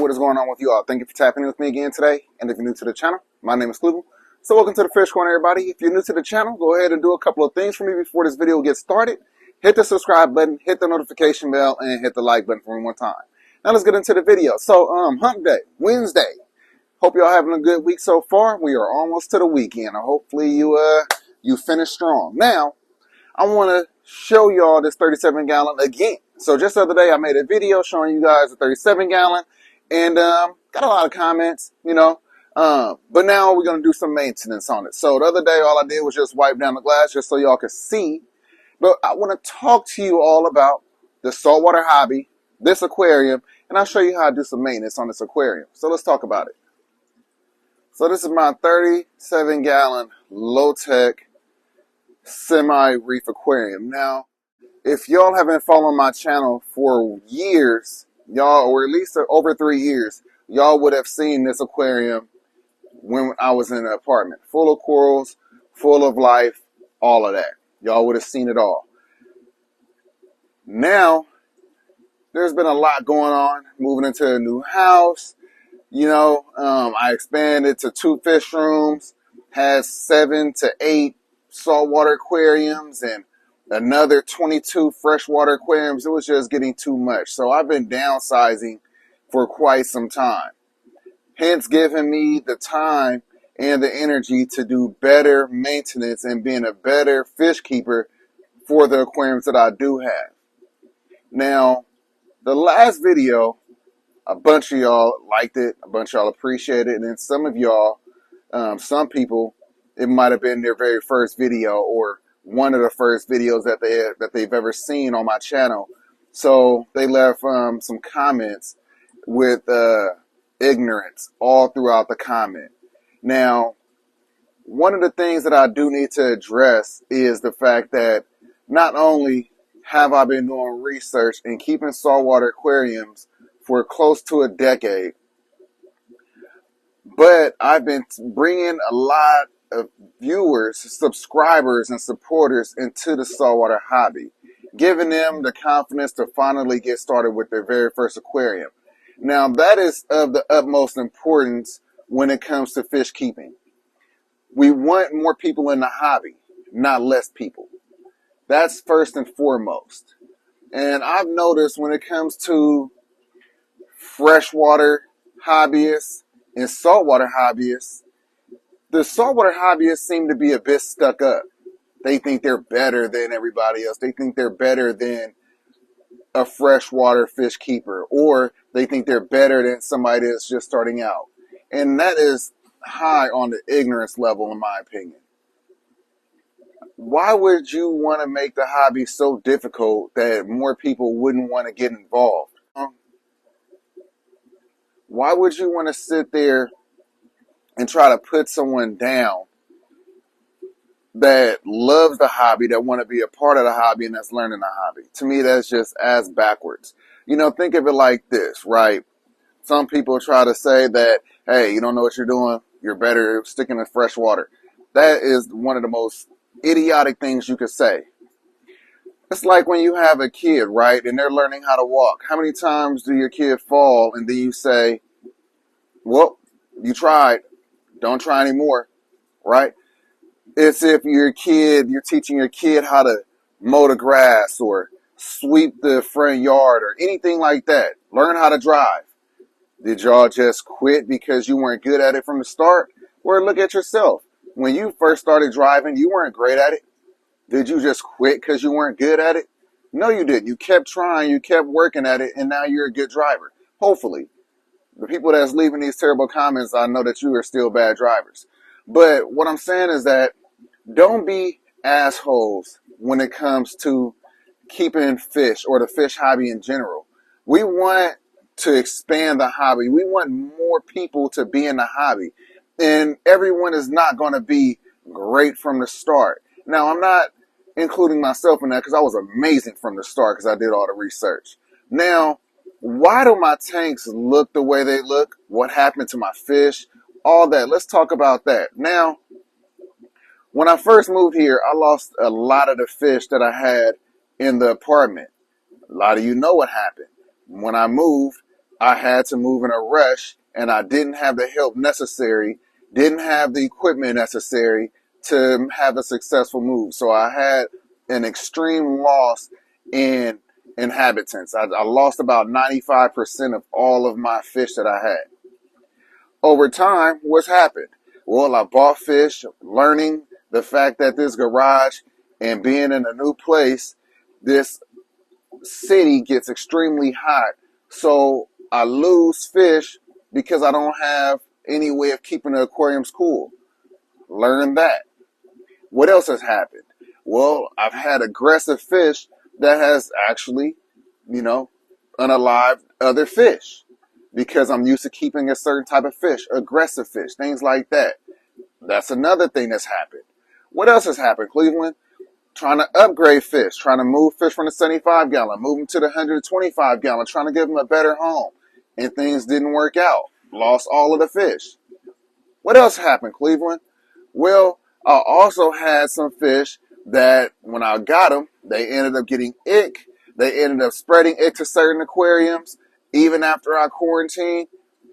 what is going on with you all? Thank you for tapping in with me again today. And if you're new to the channel, my name is Cleveland. So welcome to the Fish Corner, everybody. If you're new to the channel, go ahead and do a couple of things for me before this video gets started. Hit the subscribe button, hit the notification bell, and hit the like button for me one time. Now let's get into the video. So, hump day, Wednesday. Hope y'all having a good week so far. We are almost to the weekend. Hopefully you finish strong. Now, I want to show y'all this 37-gallon again. So just the other day, I made a video showing you guys a 37-gallon and got a lot of comments, but now we're going to do some maintenance on it. So the other day, all I did was just wipe down the glass just so y'all could see. But I want to talk to you all about the saltwater hobby, this aquarium, and I'll show you how I do some maintenance on this aquarium. So let's talk about it. So this is my 37-gallon low-tech semi-reef aquarium. Now, if y'all have been following my channel for years, y'all, or at least over 3 years, y'all would have seen this aquarium when I was in an apartment. Full of corals, full of life, all of that. Y'all would have seen it all. Now, there's been a lot going on. Moving into a new house. I expanded to 2 fish rooms, had 7 to 8 saltwater aquariums, and another 22 freshwater aquariums. It was just getting too much. So I've been downsizing for quite some time. Hence giving me the time and the energy to do better maintenance and being a better fish keeper for the aquariums that I do have. Now, the last video, a bunch of y'all liked it, a bunch of y'all appreciated it, and then some of y'all, some people, it might have been their very first video or one of the first videos that they've ever seen on my channel. So they left some comments with ignorance all throughout the comment. Now, one of the things that I do need to address is the fact that not only have I been doing research and keeping saltwater aquariums for close to a decade, but I've been bringing a lot of viewers, subscribers, and supporters into the saltwater hobby, giving them the confidence to finally get started with their very first aquarium. Now, that is of the utmost importance when it comes to fish keeping. We want more people in the hobby, not less people. That's first and foremost. And I've noticed when it comes to freshwater hobbyists and saltwater hobbyists, the saltwater hobbyists seem to be a bit stuck up. They think they're better than everybody else. They think they're better than a freshwater fish keeper, or they think they're better than somebody that's just starting out. And that is high on the ignorance level, in my opinion. Why would you want to make the hobby so difficult that more people wouldn't want to get involved? Why would you want to sit there and try to put someone down that loves the hobby, that want to be a part of the hobby, and that's learning the hobby? To me, that's just ass backwards. Think of it like this, right? Some people try to say that, hey, you don't know what you're doing, you're better sticking in fresh water. That is one of the most idiotic things you could say. It's like when you have a kid, right, and they're learning how to walk. How many times do your kid fall and then you say, well, you tried, don't try anymore, right? It's if you're teaching your kid how to mow the grass or sweep the front yard or anything like that. Learn how to drive. Did y'all just quit because you weren't good at it from the start? Or look at yourself. When you first started driving, you weren't great at it. Did you just quit because you weren't good at it? No, you didn't. You kept trying, you kept working at it, and now you're a good driver. Hopefully. The people that's leaving these terrible comments, I know that you are still bad drivers. But what I'm saying is that don't be assholes when it comes to keeping fish or the fish hobby in general. We want to expand the hobby. We want more people to be in the hobby. And everyone is not going to be great from the start. Now, I'm not including myself in that because I was amazing from the start because I did all the research. Now, why do my tanks look the way they look? What happened to my fish? All that. Let's talk about that. Now, when I first moved here, I lost a lot of the fish that I had in the apartment. A lot of you know what happened. When I moved, I had to move in a rush and I didn't have the help necessary, didn't have the equipment necessary to have a successful move. So I had an extreme loss in inhabitants. I lost about 95% of all of my fish that I had. Over time, what's happened? Well, I bought fish, learning the fact that this garage and being in a new place, this city gets extremely hot. So I lose fish because I don't have any way of keeping the aquariums cool. Learn that. What else has happened? Well, I've had aggressive fish that has actually, unalived other fish because I'm used to keeping a certain type of fish, aggressive fish, things like that. That's another thing that's happened. What else has happened, Cleveland? Trying to upgrade fish, trying to move fish from the 75 gallon, move them to the 125 gallon, trying to give them a better home. And things didn't work out. Lost all of the fish. What else happened, Cleveland? Well, I also had some fish that when I got them, they ended up getting ick. They ended up spreading ick to certain aquariums. Even after I quarantined,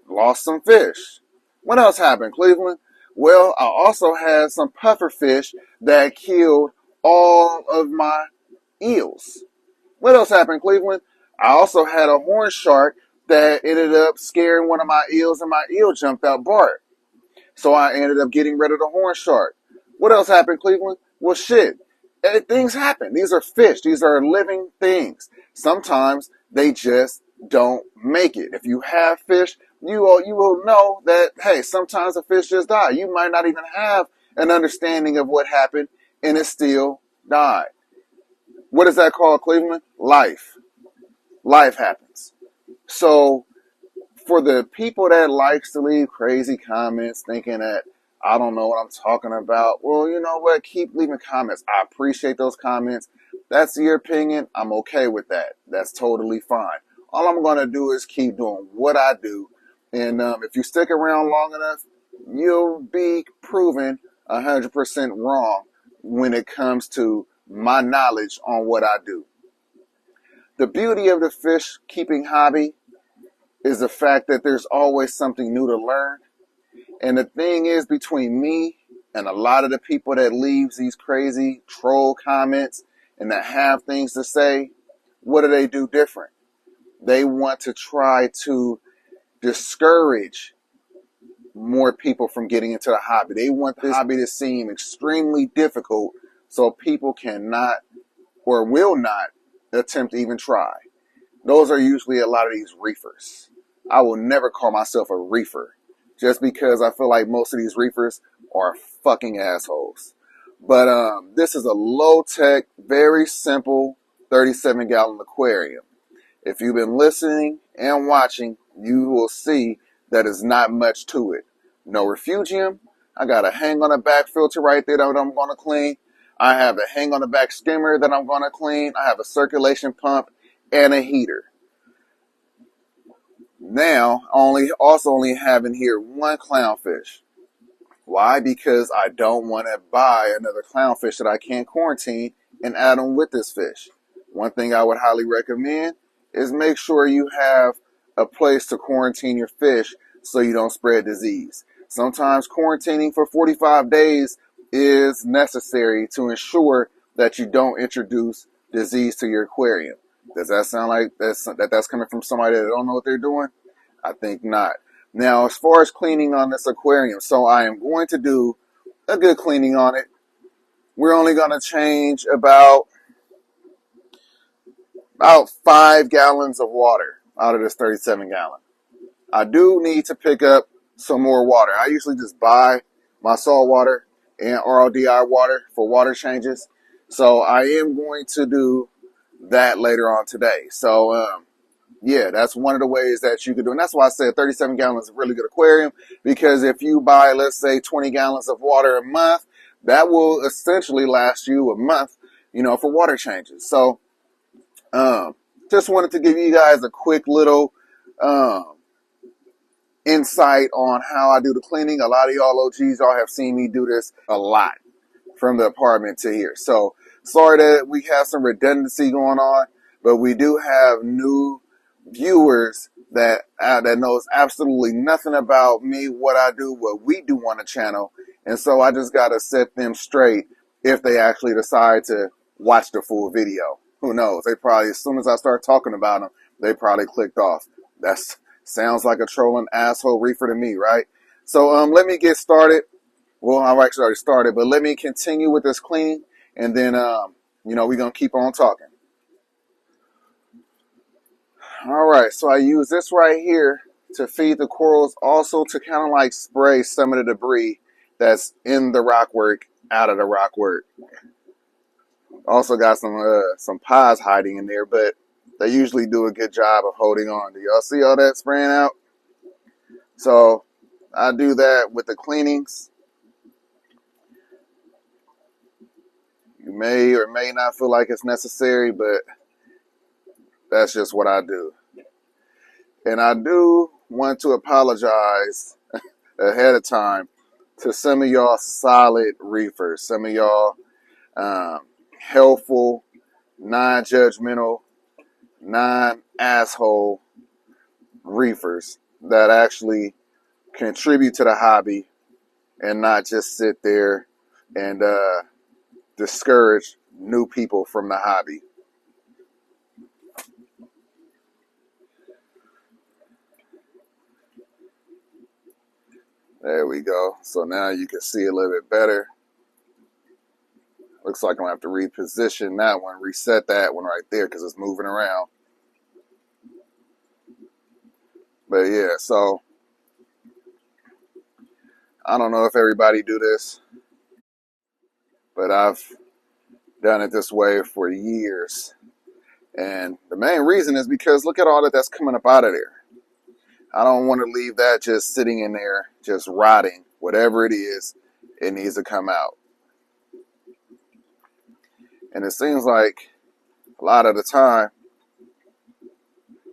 lost some fish. What else happened, Cleveland? Well, I also had some puffer fish that killed all of my eels. What else happened, Cleveland? I also had a horn shark that ended up scaring one of my eels and my eel jumped out bark. So I ended up getting rid of the horn shark. What else happened, Cleveland? Well, shit. Things happen. These are fish. These are living things. Sometimes they just don't make it. If you have fish, you will know that, hey, sometimes a fish just died. You might not even have an understanding of what happened, and it still died. What is that called, Cleveland? Life. Life happens. So for the people that likes to leave crazy comments thinking that I don't know what I'm talking about, well, you know what? Keep leaving comments. I appreciate those comments. That's your opinion. I'm okay with that. That's totally fine. All I'm going to do is keep doing what I do. And if you stick around long enough, you'll be proven 100% wrong when it comes to my knowledge on what I do. The beauty of the fish keeping hobby is the fact that there's always something new to learn. And the thing is, between me and a lot of the people that leaves these crazy troll comments and that have things to say, what do they do different? They want to try to discourage more people from getting into the hobby. They want this hobby to seem extremely difficult so people cannot or will not attempt to even try. Those are usually a lot of these reefers. I will never call myself a reefer just because I feel like most of these reefers are fucking assholes. But this is a low-tech, very simple 37-gallon aquarium. If you've been listening and watching, you will see that it's not much to it. No refugium. I got a hang on the back filter right there that I'm going to clean. I have a hang on the back skimmer that I'm going to clean. I have a circulation pump and a heater. Now, only have in here one clownfish. Why? Because I don't want to buy another clownfish that I can't quarantine and add them with this fish. One thing I would highly recommend is make sure you have a place to quarantine your fish so you don't spread disease. Sometimes quarantining for 45 days is necessary to ensure that you don't introduce disease to your aquarium. Does that sound like that's coming from somebody that don't know what they're doing? I think not. Now, as far as cleaning on this aquarium, so I am going to do a good cleaning on it. We're only going to change about 5 gallons of water out of this 37 gallon. I do need to pick up some more water. I usually just buy my salt water and RODI water for water changes. So I am going to do that later on today. So, yeah, that's one of the ways that you could do. And that's why I said 37 gallons is a really good aquarium. Because if you buy, let's say, 20 gallons of water a month, that will essentially last you a month, for water changes. So, just wanted to give you guys a quick little insight on how I do the cleaning. A lot of y'all OGs, y'all have seen me do this a lot from the apartment to here. So, sorry that we have some redundancy going on, but we do have new viewers that knows absolutely nothing about me, what I do, what we do on the channel. And so I just got to set them straight if they actually decide to watch the full video. Who knows? They probably, as soon as I start talking about them, they probably clicked off. That sounds like a trolling asshole reefer to me, right? So let me get started. Well, I've actually already started, but let me continue with this cleaning, and then we're gonna keep on talking. All right, so I use this right here to feed the corals, also to kind of like spray some of the debris that's in the rockwork out of the rockwork. Also got some pods hiding in there, but they usually do a good job of holding on. Do y'all see all that spraying out? So I do that with the cleanings. You may or may not feel like it's necessary, but that's just what I do. And I do want to apologize ahead of time to some of y'all solid reefers, some of y'all helpful, non-judgmental, non-asshole reefers that actually contribute to the hobby and not just sit there and discourage new people from the hobby. There we go. So now you can see a little bit better. Looks like I'm going to have to reposition that one, reset that one right there because it's moving around. But yeah, so I don't know if everybody do this, but I've done it this way for years. And the main reason is because look at all that's coming up out of there. I don't want to leave that just sitting in there, just rotting. Whatever it is, it needs to come out. And it seems like a lot of the time,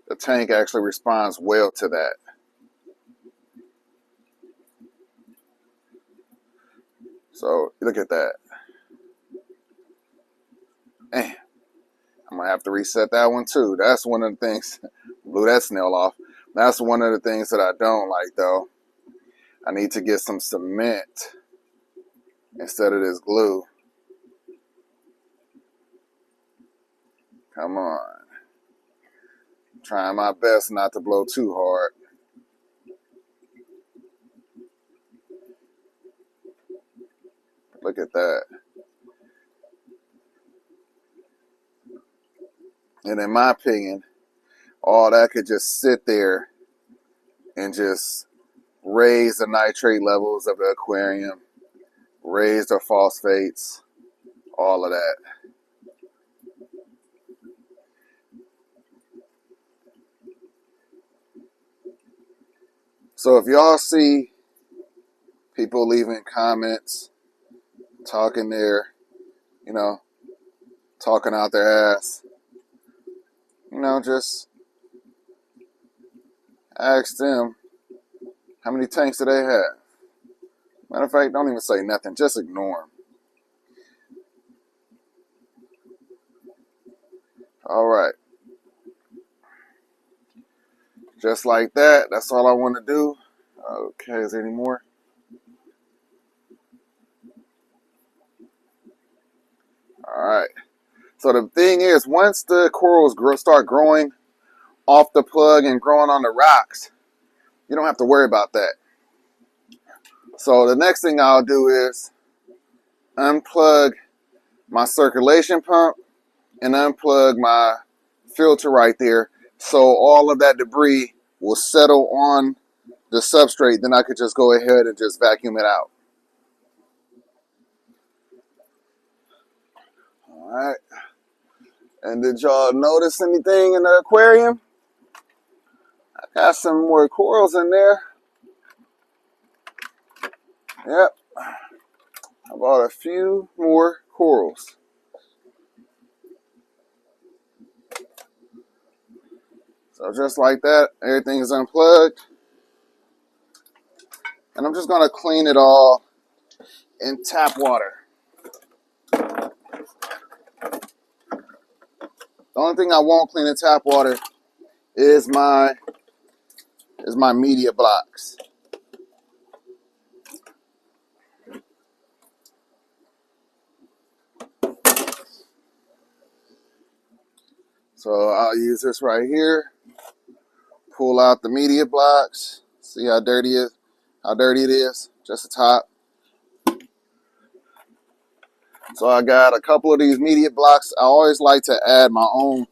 the tank actually responds well to that. So look at that. Man, I'm going to have to reset that one too. That's one of the things, blew that snail off. That's one of the things that I don't like though. I need to get some cement instead of this glue. Come on. I'm trying my best not to blow too hard. Look at that. And in my opinion, all that could just sit there and just raise the nitrate levels of the aquarium, raise the phosphates, all of that. So if y'all see people leaving comments, talking there, talking out their ass, just ask them how many tanks do they have. Matter of fact, don't even say nothing. Just ignore them. All right. Just like that. That's all I want to do. Okay, is there any more? All right. So the thing is, once the corals start growing off the plug and growing on the rocks, you don't have to worry about that. So the next thing I'll do is unplug my circulation pump and unplug my filter right there, so all of that debris will settle on the substrate. Then I could just go ahead and just vacuum it out. All right. And did y'all notice anything in the aquarium? I got some more corals in there. Yep. I bought a few more corals. So just like that, everything is unplugged. And I'm just going to clean it all in tap water. The only thing I won't clean in tap water is my media blocks. So I'll use this right here. Pull out the media blocks. See how dirty it is? Just the top. So I got a couple of these media blocks. I always like to add my own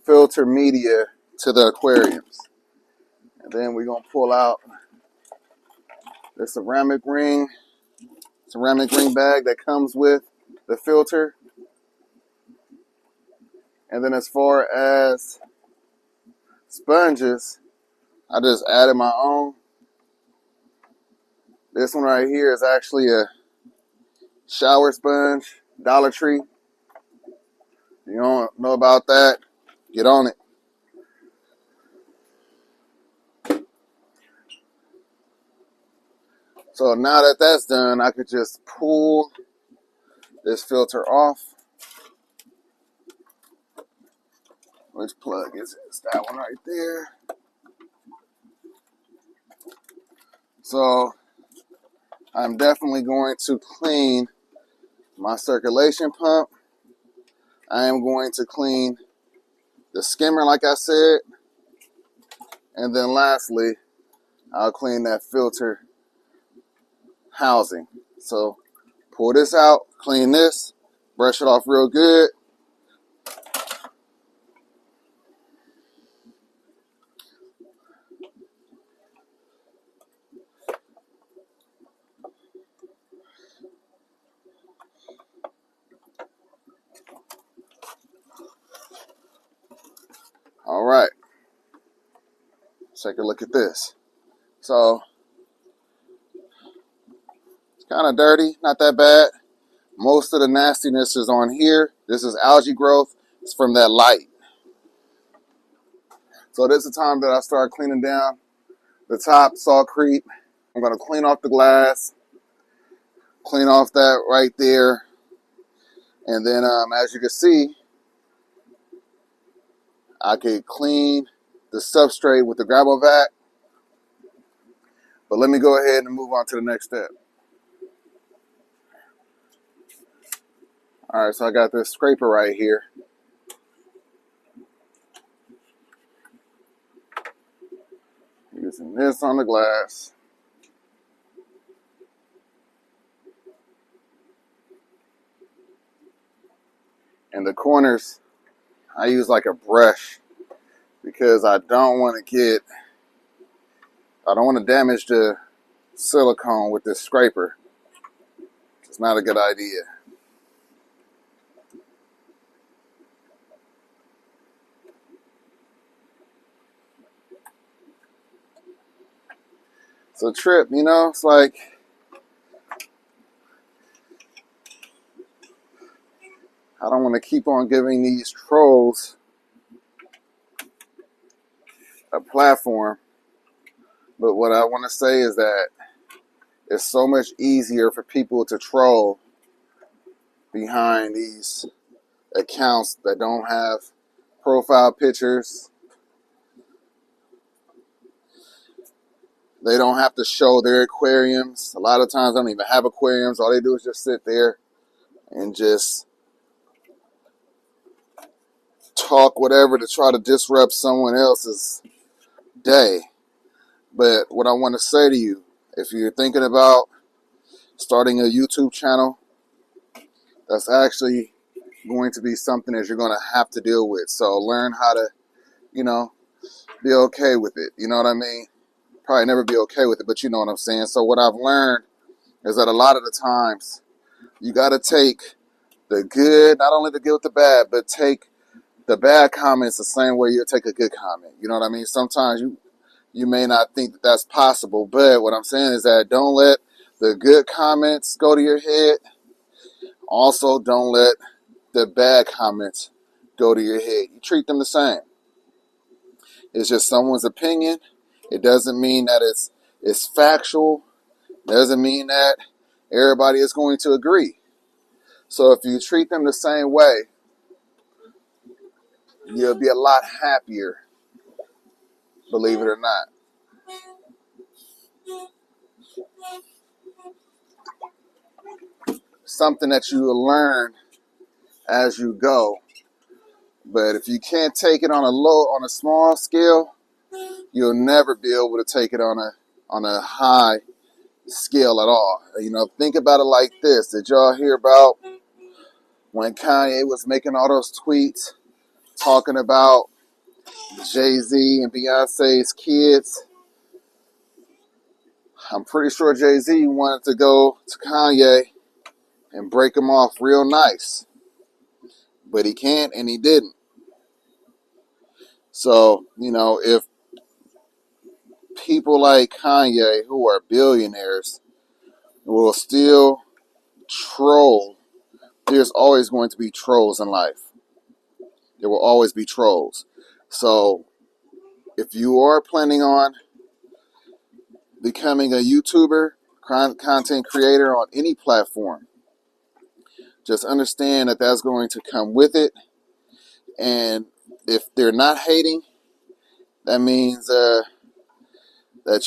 filter media to the aquariums. And then we're going to pull out the ceramic ring bag that comes with the filter. And then as far as sponges, I just added my own. This one right here is actually a shower sponge, Dollar Tree. If you don't know about that, get on it. So now that that's done, I could just pull this filter off. Which plug is it? It's that one right there. So I'm definitely going to clean my circulation pump. I am going to clean the skimmer like I said. And then lastly, I'll clean that filter housing. So pull this out, clean this, brush it off real good. All right, let's take a look at this. So it's kind of dirty, not that bad. Most of the nastiness is on here. This is algae growth. It's from that light. So this is the time that I start cleaning down the top salt creep. I'm going to clean off the glass, clean off that right there. And then as you can see, I could clean the substrate with the gravel vac. But let me go ahead and move on to the next step. All right, so I got this scraper right here. Using this on the glass. And the corners, I use like a brush because I don't want to damage the silicone with this scraper. It's not a good idea. It's a trip, you know, it's like I don't want to keep on giving these trolls a platform. But what I want to say is that it's so much easier for people to troll behind these accounts that don't have profile pictures. They don't have to show their aquariums. A lot of times they don't even have aquariums. All they do is just sit there and just talk whatever to try to disrupt someone else's day. But what I want to say to you, if you're thinking about starting a YouTube channel, that's actually going to be something that you're going to have to deal with. So learn how to, be okay with it. You know what I mean? Probably never be okay with it, but you know what I'm saying. So what I've learned is that a lot of the times you got to take the good, not only the good with the bad, but take the bad comments the same way you'll take a good comment. You know what I mean? Sometimes you may not think that that's possible, but what I'm saying is that don't let the good comments go to your head. Also, don't let the bad comments go to your head. You treat them the same. It's just someone's opinion. It doesn't mean that it's factual. It doesn't mean that everybody is going to agree. So if you treat them the same way, you'll be a lot happier believe it or not. Something that you will learn as you go. But if you can't take it on a small scale, you'll never be able to take it on a high scale at all. You know, think about it like this. Did y'all hear about when Kanye was making all those tweets talking about Jay-Z and Beyonce's kids? I'm pretty sure Jay-Z wanted to go to Kanye and break him off real nice. But he can't and he didn't. So, you know, if people like Kanye, who are billionaires, will still troll, there's always going to be trolls in life. There will always be trolls. So if you are planning on becoming a YouTuber, content creator on any platform, just understand that that's going to come with it. And if they're not hating, that means that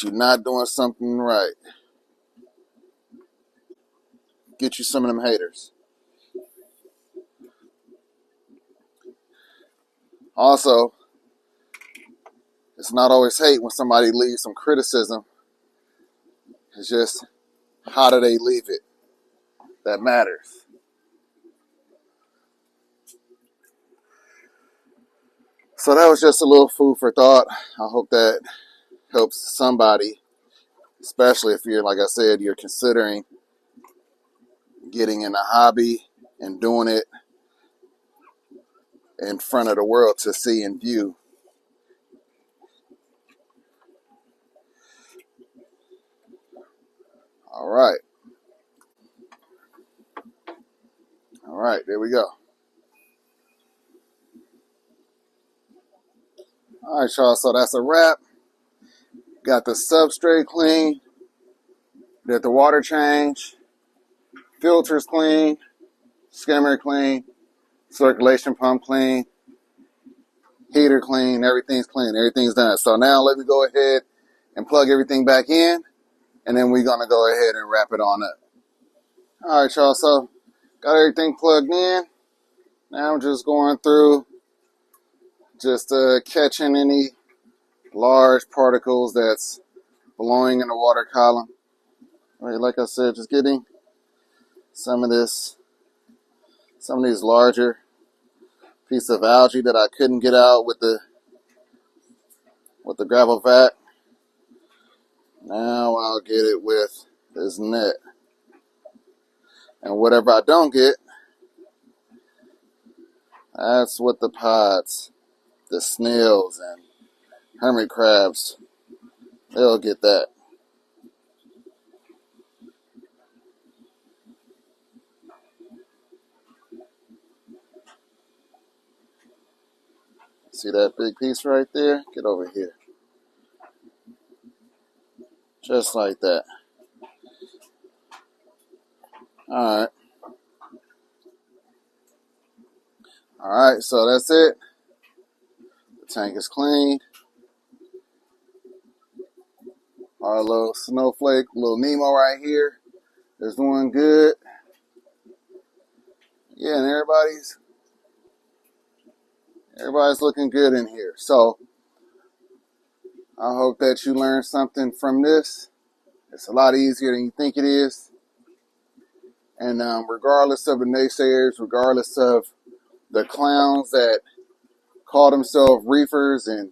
you're not doing something right. Get you some of them haters. Also, it's not always hate when somebody leaves some criticism. It's just how do they leave it that matters. So that was just a little food for thought. I hope that helps somebody, especially if you're, like I said, you're considering getting in a hobby and doing it in front of the world to see and view. All right. All right, there we go. All right, y'all, so that's a wrap. Got the substrate clean, did the water change, filters clean, skimmer clean, circulation pump clean, heater clean, everything's clean, everything's done. So now let me go ahead and plug everything back in, and then we're going to go ahead and wrap it on up. All right, y'all, so got everything plugged in. Now I'm just going through, just catching any large particles that's blowing in the water column. All right, like I said, just getting some of these larger pieces of algae that I couldn't get out with the gravel vac. Now I'll get it with this net. And whatever I don't get, that's what the pods, the snails and hermit crabs, they'll get that. See that big piece right there? Get over here. Just like that. Alright. Alright, so that's it. The tank is clean. Our little snowflake, little Nemo right here is doing good. Yeah, and everybody's looking good in here. So I hope that you learned something from this. It's a lot easier than you think it is. And regardless of the naysayers, regardless of the clowns that call themselves reefers and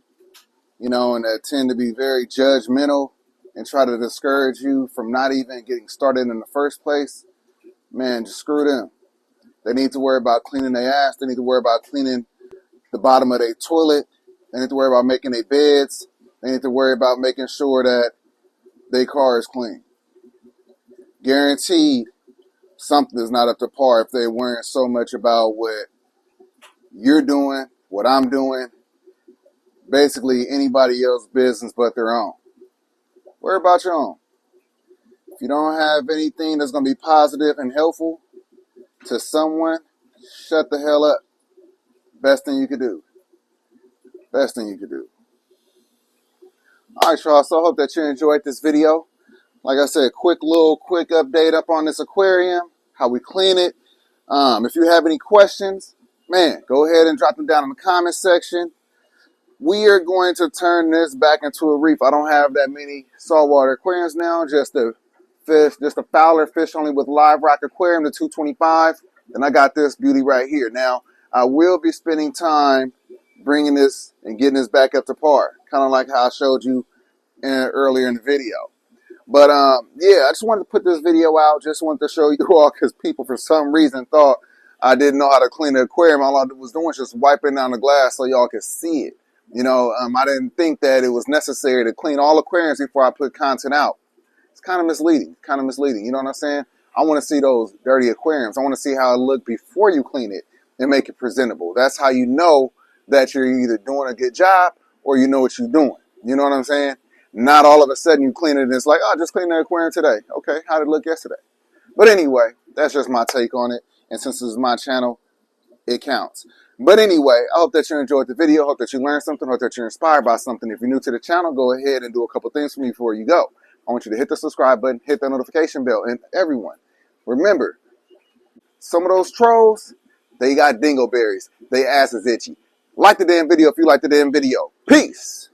that tend to be very judgmental and try to discourage you from not even getting started in the first place, man, just screw them. They need to worry about cleaning their ass. They need to worry about cleaning the bottom of their toilet. They need to worry about making their beds. They need to worry about making sure that their car is clean. Guaranteed something is not up to par if they're worrying so much about what you're doing, what I'm doing, basically anybody else's business but their own. Worry about your own. If you don't have anything that's going to be positive and helpful to someone, shut the hell up. Best thing you could do. Best thing you could do. All right, y'all. So I hope that you enjoyed this video. Like I said, quick update up on this aquarium, how we clean it. If you have any questions, man, go ahead and drop them down in the comment section. We are going to turn this back into a reef. I don't have that many saltwater aquariums now, just a fish, just a Fowler fish only with live rock aquarium, the 225. Then I got this beauty right here. Now, I will be spending time bringing this and getting this back up to par, kind of like how I showed you earlier in the video. But yeah, I just wanted to put this video out. Just wanted to show you all because people for some reason thought I didn't know how to clean the aquarium. All I was doing was just wiping down the glass so y'all could see it. You know, I didn't think that it was necessary to clean all aquariums before I put content out. It's kind of misleading. You know what I'm saying? I want to see those dirty aquariums. I want to see how it look before you clean it and make it presentable. That's how you know that you're either doing a good job or you know what you're doing. You know what I'm saying? Not all of a sudden you clean it and it's like, oh, just clean the aquarium today. Okay, how did it look yesterday? But anyway, that's just my take on it. And since this is my channel, it counts. But anyway, I hope that you enjoyed the video. Hope that you learned something. Hope that you're inspired by something. If you're new to the channel, go ahead and do a couple things for me before you go. I want you to hit the subscribe button, hit that notification bell. And everyone, remember, some of those trolls, they got dingleberries. They ass is itchy. Like the damn video if you like the damn video. Peace.